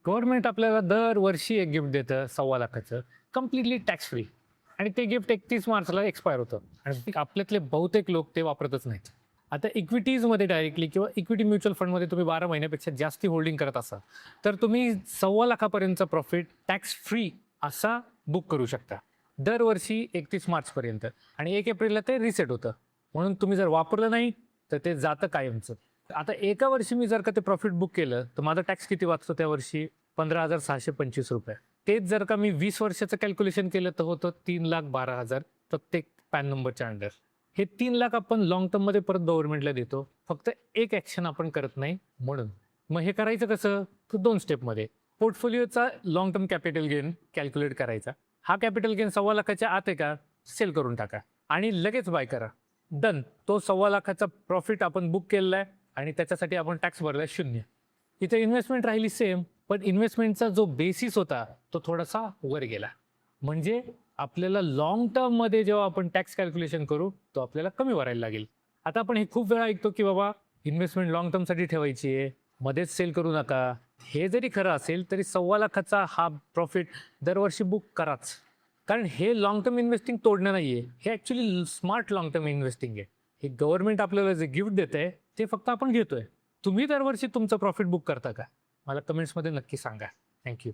Government आपल्याला दरवर्षी एक गिफ्ट देतं 1,15,00,000चं कम्प्लिटली टॅक्स फ्री आणि ते गिफ्ट 31 मार्चला एक्सपायर होतं आणि आपल्यातले बहुतेक लोक ते वापरतच नाहीत. आता इक्विटीजमध्ये डायरेक्टली किंवा इक्विटी म्युच्युअल फंडमध्ये तुम्ही 12 महिन्यापेक्षा जास्ती होल्डिंग करत असाल तर तुम्ही 1,15,00,000पर्यंतचा प्रॉफिट टॅक्स फ्री असा बुक करू शकता दरवर्षी 31 मार्चपर्यंत आणि 1 एप्रिलला ते रिसेट होतं. म्हणून तुम्ही जर वापरलं नाही तर ते जातं कायमचं. आता एका वर्षी मी जर का ते प्रॉफिट बुक केलं तर माझा टॅक्स किती वाचतो त्या वर्षी? 15,625 रुपये. तेच जर का मी 20 वर्षाचं कॅल्क्युलेशन केलं तर होतं 3,12,000 प्रत्येक पॅन नंबरच्या अंडर. हे 3,00,000 आपण लॉंग टर्ममध्ये परत गव्हर्नमेंटला देतो. फक्त एक ॲक्शन आपण करत नाही म्हणून. मग हे करायचं कसं? तर 2 स्टेपमध्ये. पोर्टफोलिओचा long term capital gain calculate करायचा. हा कॅपिटल गेन 1,15,00,000च्या आत आहे का? सेल करून टाका आणि लगेच बाय करा. डन. तो 1,15,00,000चा प्रॉफिट आपण बुक केलेला आहे आणि त्याच्यासाठी आपण टॅक्स भरला 0. इथे इन्व्हेस्टमेंट राहिली सेम, पण इन्व्हेस्टमेंटचा जो बेसिस होता तो थोडासा वर गेला. म्हणजे आपल्याला लॉंग टर्ममध्ये जेव्हा आपण टॅक्स कॅल्क्युलेशन करू तो आपल्याला कमी भरायला लागेल. आता आपण हे खूप वेळा ऐकतो की बाबा इन्व्हेस्टमेंट लॉंग टर्मसाठी ठेवायची आहे, मध्येच सेल करू नका. हे जरी खरं असेल तरी 1,15,00,000चा हा प्रॉफिट दरवर्षी बुक कराच. कारण हे लॉंग टर्म इन्व्हेस्टिंग तोडणं नाही आहे, हे actually smart long term investing आहे. हे गव्हर्नमेंट आपल्याला जे गिफ्ट देत आहे ते फक्त आपण घेतोय. तुम्ही दरवर्षी तुमचं प्रॉफिट बुक करता का? मला कमेंट्समध्ये नक्की सांगा. थँक्यू.